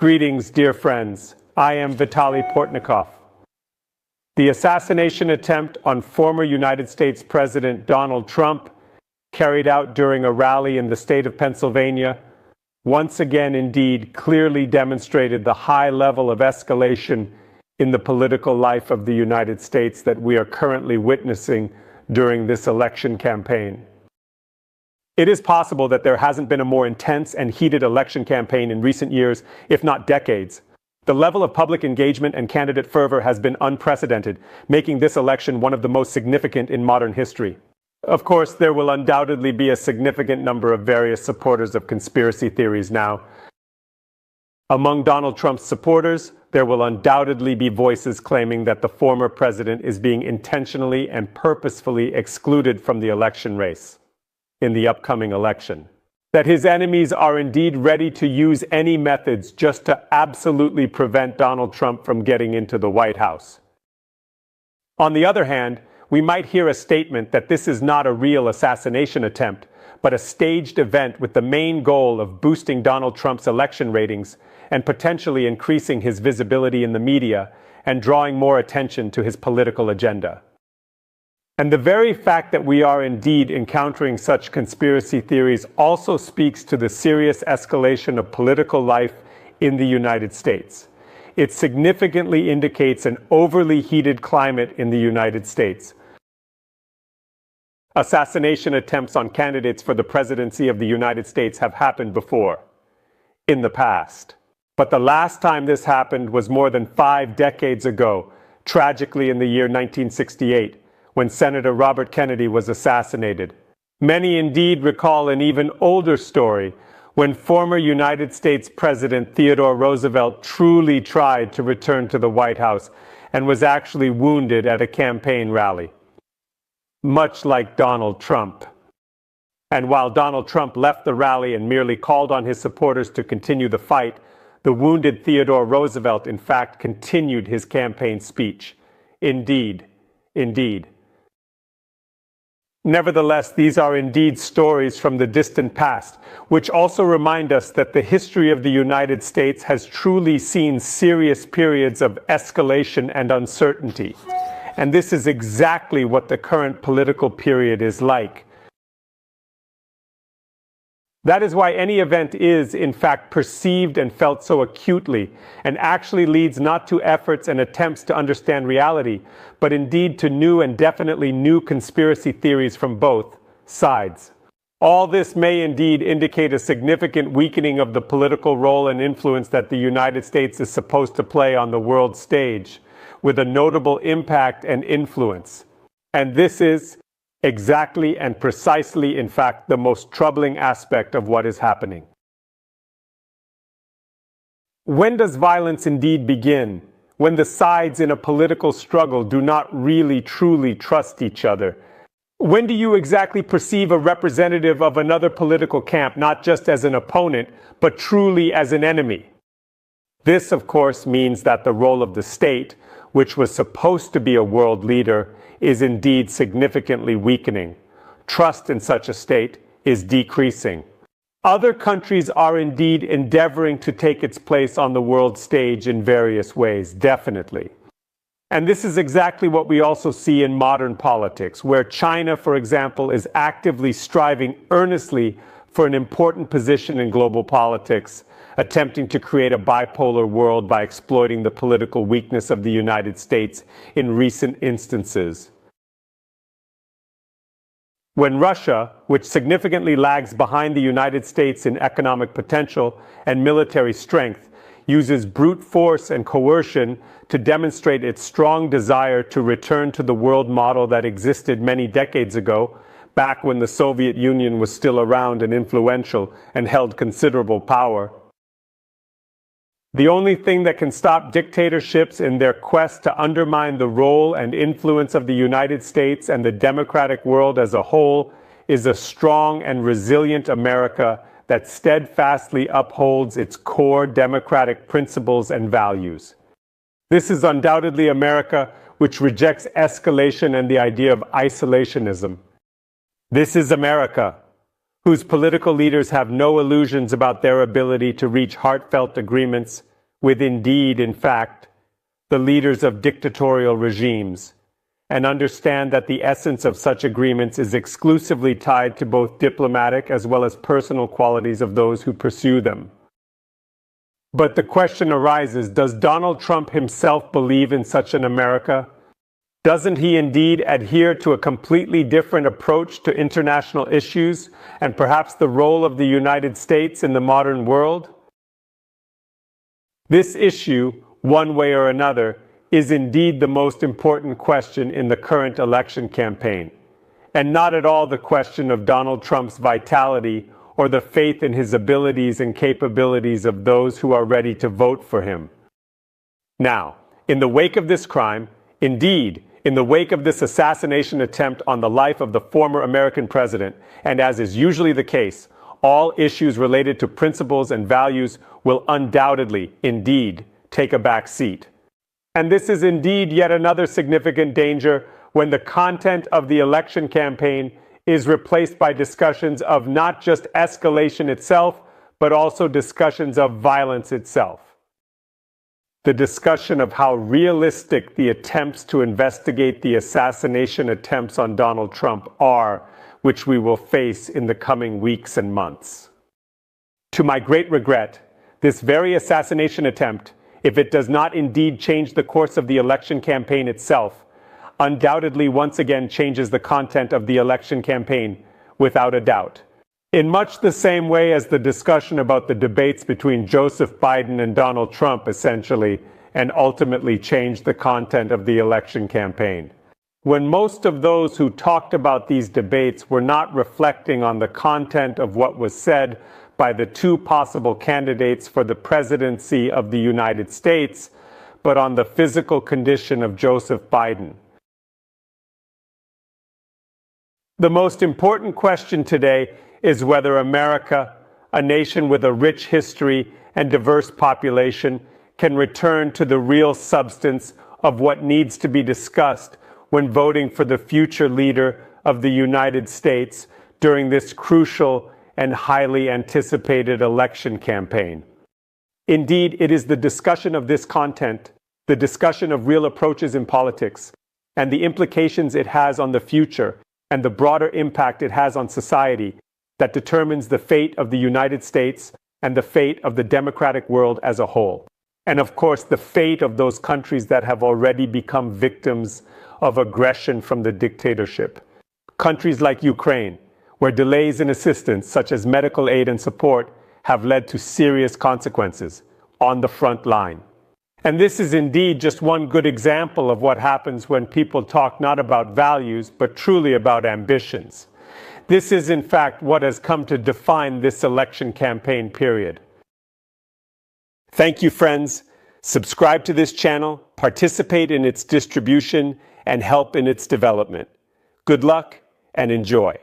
Greetings, dear friends. I am Vitaly Portnikov. The assassination attempt on former United States President Donald Trump, carried out during a rally in the state of Pennsylvania, once again indeed clearly demonstrated the high level of escalation in the political life of the United States that we are currently witnessing during this election campaign. It is possible that there hasn't been a more intense and heated election campaign in recent years, if not decades. The level of public engagement and candidate fervor has been unprecedented, making this election one of the most significant in modern history. Of course, there will undoubtedly be a significant number of various supporters of conspiracy theories now. Among Donald Trump's supporters, there will undoubtedly be voices claiming that the former president is being intentionally and purposefully excluded from the election race in the upcoming election. That his enemies are indeed ready to use any methods just to absolutely prevent Donald Trump from getting into the White House. On the other hand, we might hear a statement that this is not a real assassination attempt, but a staged event with the main goal of boosting Donald Trump's election ratings and potentially increasing his visibility in the media and drawing more attention to his political agenda. And the very fact that we are indeed encountering such conspiracy theories also speaks to the serious escalation of political life in the United States. It significantly indicates an overly heated climate in the United States. Assassination attempts on candidates for the presidency of the United States have happened before, in the past. But the last time this happened was more than 5 decades ago, tragically in the year 1968. When Senator Robert Kennedy was assassinated. Many indeed recall an even older story when former United States President Theodore Roosevelt truly tried to return to the White House and was actually wounded at a campaign rally. Much like Donald Trump. And while Donald Trump left the rally and merely called on his supporters to continue the fight, the wounded Theodore Roosevelt in fact continued his campaign speech. Indeed. Nevertheless, these are indeed stories from the distant past, which also remind us that the history of the United States has truly seen serious periods of escalation and uncertainty. And this is exactly what the current political period is like. That is why any event is, in fact, perceived and felt so acutely, and actually leads not to efforts and attempts to understand reality, but indeed to new and definitely new conspiracy theories from both sides. All this may indeed indicate a significant weakening of the political role and influence that the United States is supposed to play on the world stage, with a notable impact and influence. And this is exactly and precisely, in fact, the most troubling aspect of what is happening. When does violence indeed begin? When the sides in a political struggle do not really truly trust each other? When do you exactly perceive a representative of another political camp not just as an opponent, but truly as an enemy? This, of course, means that the role of the state, which was supposed to be a world leader, is indeed significantly weakening. Trust in such a state is decreasing. Other countries are indeed endeavoring to take its place on the world stage in various ways, definitely. And this is exactly what we also see in modern politics, where China, for example, is actively striving earnestly for an important position in global politics, attempting to create a bipolar world by exploiting the political weakness of the United States in recent instances. When Russia, which significantly lags behind the United States in economic potential and military strength, uses brute force and coercion to demonstrate its strong desire to return to the world model that existed many decades ago, back when the Soviet Union was still around and influential and held considerable power. The only thing that can stop dictatorships in their quest to undermine the role and influence of the United States and the democratic world as a whole is a strong and resilient America that steadfastly upholds its core democratic principles and values. This is undoubtedly America which rejects escalation and the idea of isolationism. This is America, whose political leaders have no illusions about their ability to reach heartfelt agreements, with indeed, in fact, the leaders of dictatorial regimes, and understand that the essence of such agreements is exclusively tied to both diplomatic as well as personal qualities of those who pursue them. But the question arises, does Donald Trump himself believe in such an America? Doesn't he indeed adhere to a completely different approach to international issues and perhaps the role of the United States in the modern world? This issue, one way or another, is indeed the most important question in the current election campaign, and not at all the question of Donald Trump's vitality or the faith in his abilities and capabilities of those who are ready to vote for him. Now, in the wake of this crime, indeed, in the wake of this assassination attempt on the life of the former American president, and as is usually the case, all issues related to principles and values will undoubtedly, indeed, take a back seat. And this is indeed yet another significant danger when the content of the election campaign is replaced by discussions of not just escalation itself, but also discussions of violence itself. The discussion of how realistic the attempts to investigate the assassination attempts on Donald Trump are, which we will face in the coming weeks and months. To my great regret, this very assassination attempt, if it does not indeed change the course of the election campaign itself, undoubtedly once again changes the content of the election campaign, without a doubt. In much the same way as the discussion about the debates between Joseph Biden and Donald Trump essentially and ultimately changed the content of the election campaign. When most of those who talked about these debates were not reflecting on the content of what was said by the two possible candidates for the presidency of the United States, but on the physical condition of Joseph Biden. The most important question today is whether America, a nation with a rich history and diverse population, can return to the real substance of what needs to be discussed when voting for the future leader of the United States during this crucial and highly anticipated election campaign. Indeed, it is the discussion of this content, the discussion of real approaches in politics, and the implications it has on the future and the broader impact it has on society that determines the fate of the United States and the fate of the democratic world as a whole. And of course, the fate of those countries that have already become victims of aggression from the dictatorship. Countries like Ukraine, where delays in assistance, such as medical aid and support, have led to serious consequences on the front line. And this is indeed just one good example of what happens when people talk not about values, but truly about ambitions. This is, in fact, what has come to define this election campaign period. Thank you, friends. Subscribe to this channel, participate in its distribution, and help in its development. Good luck and enjoy.